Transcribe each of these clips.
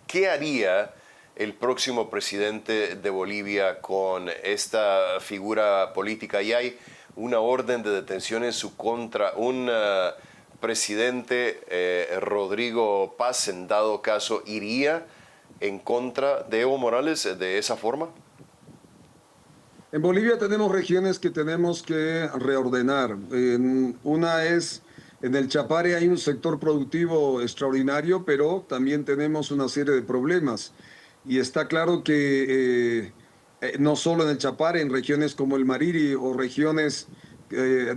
¿qué haría el próximo presidente de Bolivia con esta figura política? Y hay una orden de detención en su contra, un presidente, Rodrigo Paz, en dado caso, ¿iría en contra de Evo Morales de esa forma? En Bolivia tenemos regiones que tenemos que reordenar. Una es, en el Chapare hay un sector productivo extraordinario, pero también tenemos una serie de problemas. Y está claro que no solo en el Chapare, en regiones como el Mariri o regiones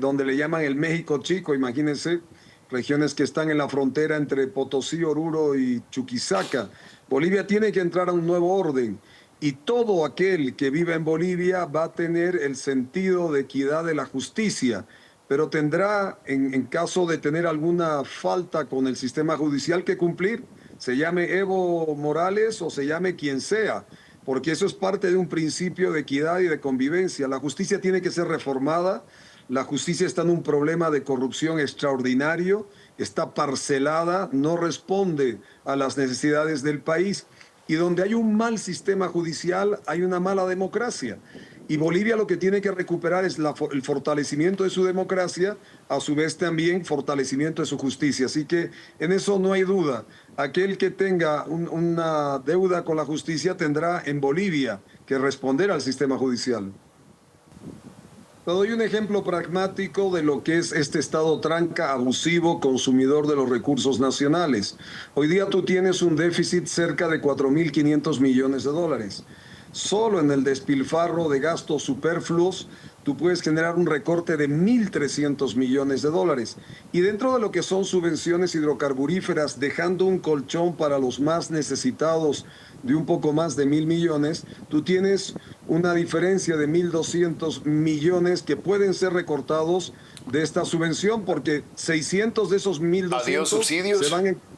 donde le llaman el México Chico, imagínense, regiones que están en la frontera entre Potosí, Oruro y Chuquisaca. Bolivia tiene que entrar a un nuevo orden. Y todo aquel que viva en Bolivia va a tener el sentido de equidad de la justicia, pero tendrá, en caso de tener alguna falta con el sistema judicial, que cumplir, se llame Evo Morales o se llame quien sea, porque eso es parte de un principio de equidad y de convivencia. La justicia tiene que ser reformada, la justicia está en un problema de corrupción extraordinario, está parcelada, no responde a las necesidades del país. Y donde hay un mal sistema judicial, hay una mala democracia. Y Bolivia lo que tiene que recuperar es el fortalecimiento de su democracia, a su vez también fortalecimiento de su justicia. Así que en eso no hay duda. Aquel que tenga una deuda con la justicia tendrá en Bolivia que responder al sistema judicial. Te doy un ejemplo pragmático de lo que es este Estado tranca, abusivo, consumidor de los recursos nacionales. Hoy día tú tienes un déficit cerca de 4.500 millones de dólares. Solo en el despilfarro de gastos superfluos, tú puedes generar un recorte de 1.300 millones de dólares. Y dentro de lo que son subvenciones hidrocarburíferas, dejando un colchón para los más necesitados de un poco más de 1.000 millones, tú tienes una diferencia de 1.200 millones que pueden ser recortados de esta subvención, porque 600 de esos 1.200 subsidios. se van en...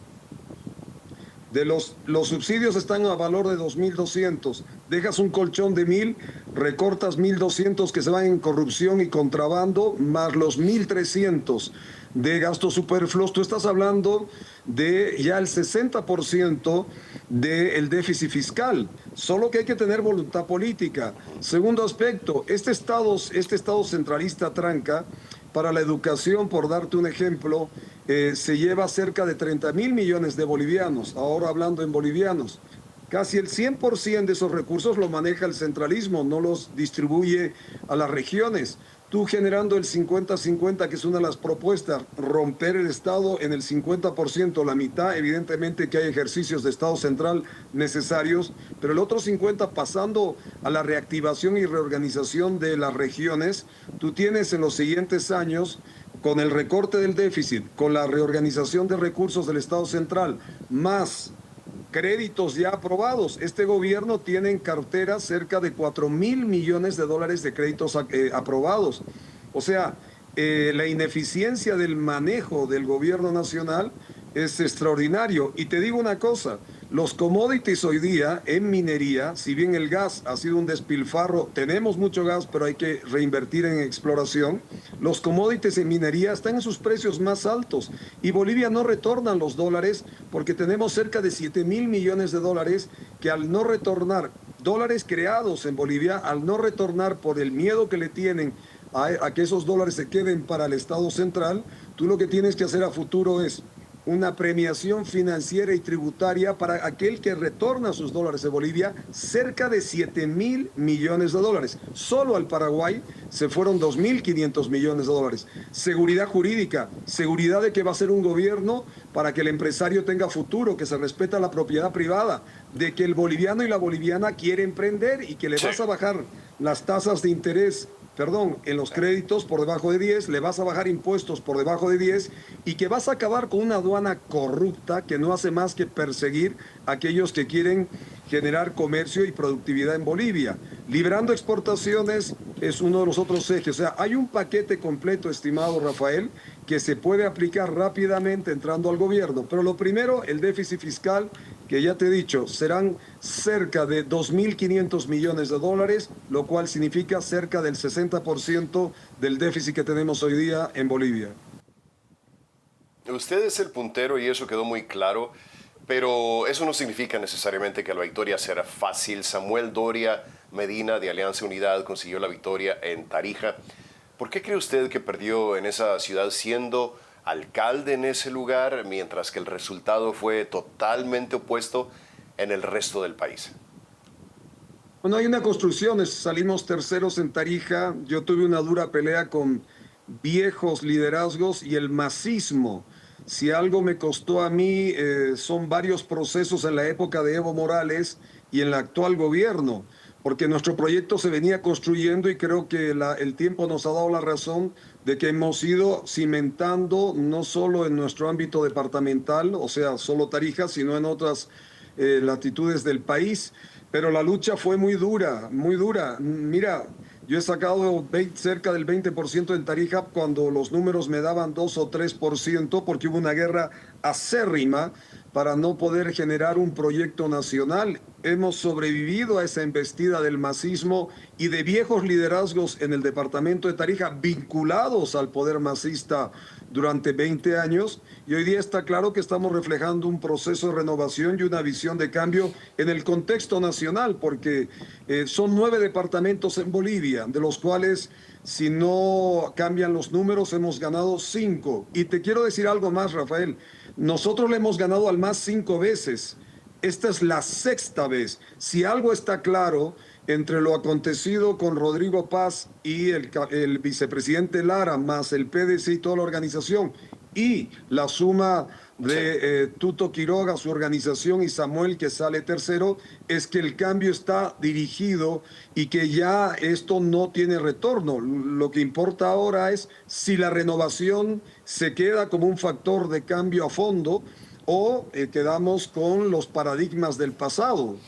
Los subsidios están a valor de 2.200. Dejas un colchón de 1.000, recortas 1.200 que se van en corrupción y contrabando, más los 1.300 de gastos superfluos. Tú estás hablando de ya el 60% del déficit fiscal. Solo que hay que tener voluntad política. Segundo aspecto, este estado centralista tranca para la educación, por darte un ejemplo, se lleva cerca de 30.000 millones de bolivianos, ahora hablando en bolivianos. Casi el 100% de esos recursos lo maneja el centralismo, no los distribuye a las regiones. Tú generando el 50-50, que es una de las propuestas, romper el Estado en el 50%, la mitad, evidentemente que hay ejercicios de Estado central necesarios, pero el otro 50% pasando a la reactivación y reorganización de las regiones, tú tienes en los siguientes años, con el recorte del déficit, con la reorganización de recursos del Estado central, más créditos ya aprobados. Este gobierno tiene en cartera cerca de 4.000 millones de dólares de créditos aprobados. O sea, la ineficiencia del manejo del gobierno nacional es extraordinario. Y te digo una cosa, los commodities hoy día en minería, si bien el gas ha sido un despilfarro, tenemos mucho gas, pero hay que reinvertir en exploración, los commodities en minería están en sus precios más altos y Bolivia no retorna los dólares porque tenemos cerca de 7.000 millones de dólares que al no retornar, dólares creados en Bolivia, al no retornar por el miedo que le tienen a que esos dólares se queden para el Estado central, tú lo que tienes que hacer a futuro es una premiación financiera y tributaria para aquel que retorna sus dólares de Bolivia, cerca de 7.000 millones de dólares. Solo al Paraguay se fueron 2.500 millones de dólares. Seguridad jurídica, seguridad de que va a ser un gobierno para que el empresario tenga futuro, que se respeta la propiedad privada, de que el boliviano y la boliviana quiere emprender y que le vas a bajar las tasas de interés, en los créditos por debajo de 10, le vas a bajar impuestos por debajo de 10 y que vas a acabar con una aduana corrupta que no hace más que perseguir a aquellos que quieren generar comercio y productividad en Bolivia. Librando exportaciones es uno de los otros ejes. O sea, hay un paquete completo, estimado Rafael, que se puede aplicar rápidamente entrando al gobierno. Pero lo primero, el déficit fiscal, que ya te he dicho, serán cerca de 2.500 millones de dólares, lo cual significa cerca del 60% del déficit que tenemos hoy día en Bolivia. Usted es el puntero y eso quedó muy claro. Pero eso no significa necesariamente que la victoria será fácil. Samuel Doria Medina de Alianza Unidad consiguió la victoria en Tarija. ¿Por qué cree usted que perdió en esa ciudad siendo alcalde en ese lugar, mientras que el resultado fue totalmente opuesto en el resto del país? Bueno, hay una construcción, salimos terceros en Tarija, yo tuve una dura pelea con viejos liderazgos y el masismo. Si algo me costó a mí, son varios procesos en la época de Evo Morales y en el actual gobierno, porque nuestro proyecto se venía construyendo y creo que el tiempo nos ha dado la razón de que hemos ido cimentando no solo en nuestro ámbito departamental, o sea, solo Tarija, sino en otras latitudes del país. Pero la lucha fue muy dura, muy dura. Mira, yo he sacado cerca del 20% en Tarija cuando los números me daban 2 o 3% porque hubo una guerra acérrima para no poder generar un proyecto nacional. Hemos sobrevivido a esa embestida del masismo y de viejos liderazgos en el departamento de Tarija vinculados al poder masista durante 20 años y hoy día está claro que estamos reflejando un proceso de renovación y una visión de cambio en el contexto nacional porque son 9 departamentos en Bolivia, de los cuales si no cambian los números hemos ganado 5. Y te quiero decir algo más, Rafael, nosotros le hemos ganado al MAS 5 veces. Esta es la 6ª vez. Si algo está claro entre lo acontecido con Rodrigo Paz y el vicepresidente Lara, más el PDC y toda la organización, y la suma de Tuto Quiroga, su organización, y Samuel, que sale tercero, es que el cambio está dirigido y que ya esto no tiene retorno. Lo que importa ahora es si la renovación se queda como un factor de cambio a fondo o quedamos con los paradigmas del pasado.